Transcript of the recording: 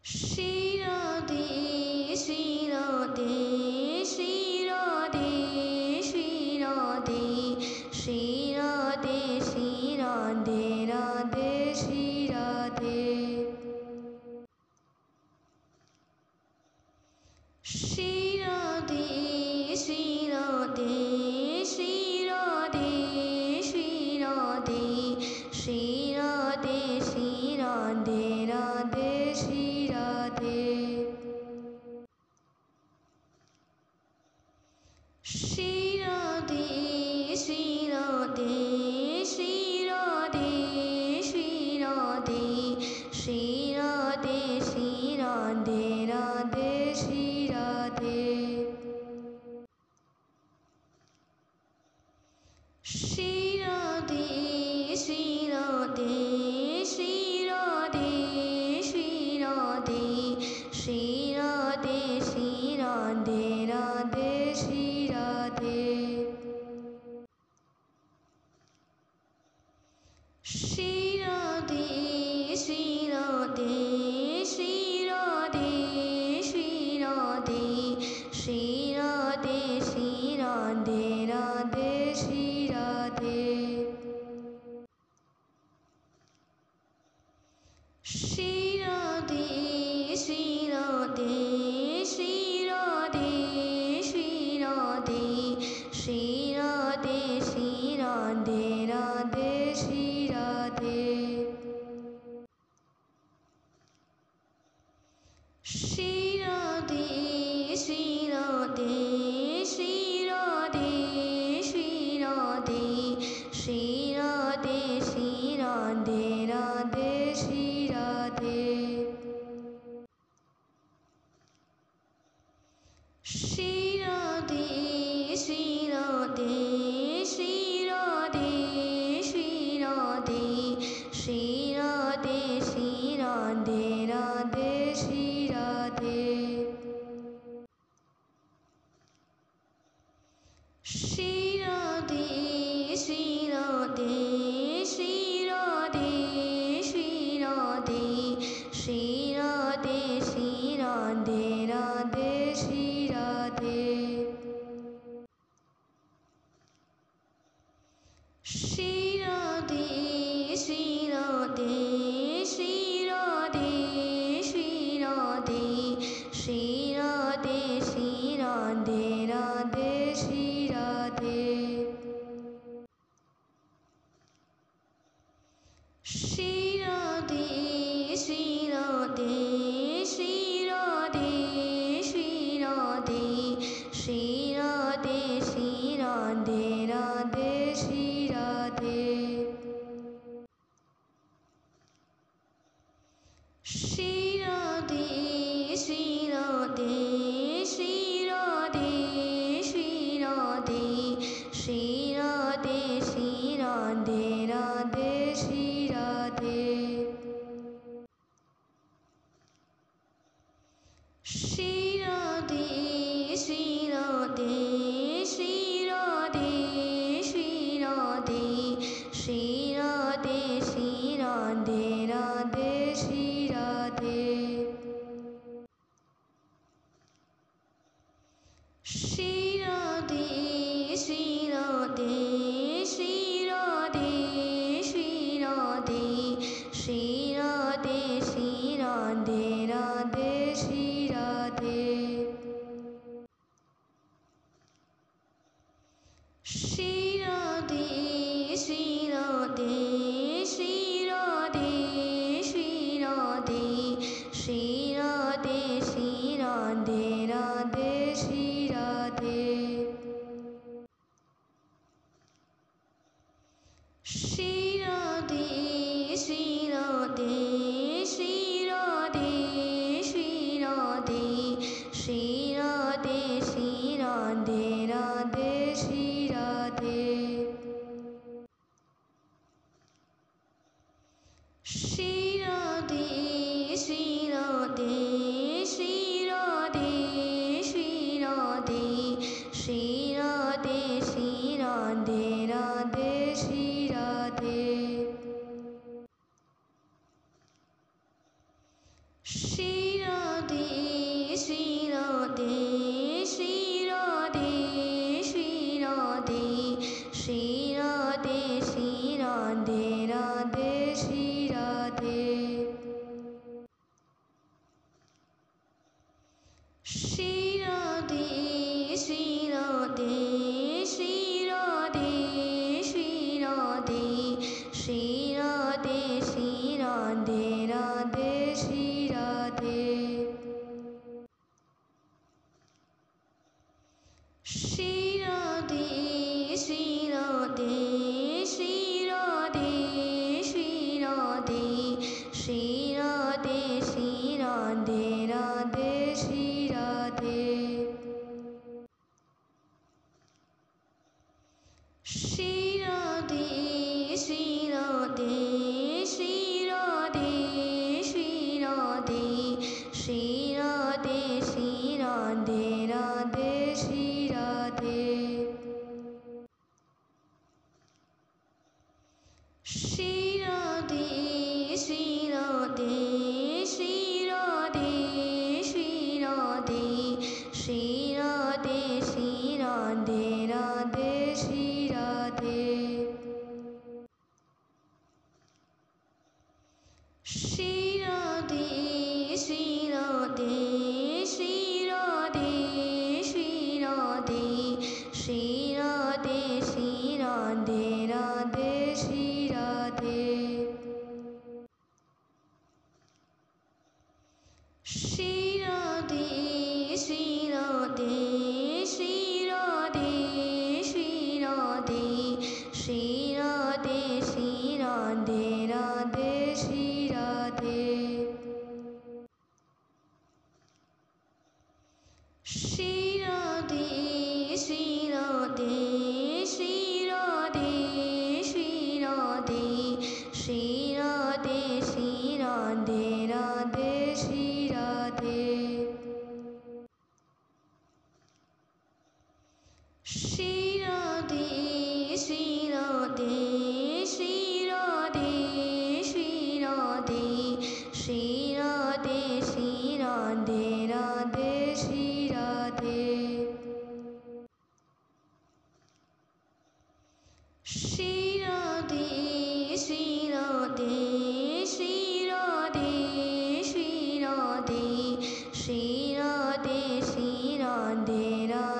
Shri Radhe, Shri Radhe, Shri Radhe, Shri Radhe, Shri Radhe, Shri Radhe, Radhe, Shri Radhe. Shri Radhe, Shri Radhe, Shri Radhe, Shri Radhe, Shri Radhe, Shri Radhe, Radhe, Shri Radhe. Shri Radhe, Shri Radhe, Shri Radhe, Shri Radhe, Shri Radhe, Shri Radhe, Radhe, Shri Radhe. Shri Radhe, Shri Radhe, Shri Radhe, Shri Radhe, Shri Radhe, Shri Radhe, Radhe, Shri Radhe. Shri Radhe, Shri Radhe, Shri Radhe, Shri Radhe, Shri Radhe, Shri Radhe, Radhe, Shri Radhe. Shri Radhe, Shri Radhe, Shri Radhe, Shri Radhe, Shri Radhe, Shri Radhe, Radhe, Shri Radhe. Shri Radhe, Shri Radhe, Shri Radhe, Shri Radhe, Shri Radhe, Shri Radhe, Radhe, Shri Radhe. Shri Radhe, Shri Radhe, Shri Radhe, Shri Radhe, Shri Radhe, Shri Radhe, Radhe, Shri Radhe. Shri Radhe, Shri Radhe, Shri Radhe, Shri Radhe, Shri Radhe, Shri Radhe, Radhe, Shri Radhe. Shri Radhe, Shri Radhe, Shri Radhe, Shri Radhe, Shri Radhe, Shri Radhe, Radhe, Shri Radhe. Shri Radhe, Shri Radhe, Shri Radhe, Shri Radhe, Shri Radhe, Shri Radhe, Radhe, Shri Radhe. Shri Radhe, Shri Radhe, Shri Radhe, Shri Radhe, Shri Radhe, Shri Radhe, Radhe, Shri Radhe. Shri Radhe, Shri Radhe, Shri Radhe, Shri Radhe, Shri Radhe, Shri Radhe, Radhe, Shri Radhe. Shri Radhe, Shri Radhe, Shri Radhe, Shri Radhe, Shri Radhe, Shri Radhe, Radhe, Shri Radhe. Shri Radhe, Shri Radhe, Shri Radhe, Shri Radhe, Shri Radhe, Shri Radhe, Radhe, Shri Radhe. Shri Radhe, Shri Radhe, Shri Radhe, Shri Radhe, Shri Radhe, Shri Radhe, Radhe, Shri Radhe. Shri Radhe, Shri Radhe, Shri Radhe, Shri Radhe, Shri Radhe, Shri Radhe, Radhe, Shri Radhe. Shri Shri Radhe, Shri Radhe, Shri Radhe, Shri Radhe, Shri Radhe, Radhe, Shri Radhe. Shri Radhe, Shri Radhe, Shri Radhe, Shri Radhe, Shri Radhe, Shri Radhe, Radhe, Shri Radhe. Shri Radhe, Shri Radhe, Shri Radhe, Shri Radhe, Shri Radhe, Shri Radhe, Radhe, Shri Radhe. Shri Radhe, Shri Radhe, Shri Radhe, Shri Radhe, Shri Radhe, Shri Radhe, Radhe, Shri Radhe. Shri Radhe, Shri Radhe, Shri Radhe, Shri Radhe, Shri Radhe, Shri Radhe, Radhe, Shri Radhe. Shri Radhe, Shri Radhe, Shri Radhe, Shri Radhe, Shri Radhe, Shri Radhe, Radhe, Shri Radhe. Shri Radhe, Shri Radhe, Shri Radhe, Shri Radhe, Shri Radhe, Shri Radhe, Radhe, Shri Radhe. Shri Radhe, Shri Radhe, Shri Radhe, Shri Radhe, Shri Radhe, Shri Radhe, Radhe, Shri Radhe. Shri Radhe, Shri Radhe, Shri Radhe, Shri Radhe, Shri Radhe, Shri Radhe, Radhe, Shri Radhe. Shri Radhe, Shri Radhe, Shri Radhe, Shri Radhe, Shri Radhe, Shri Radhe, Radhe.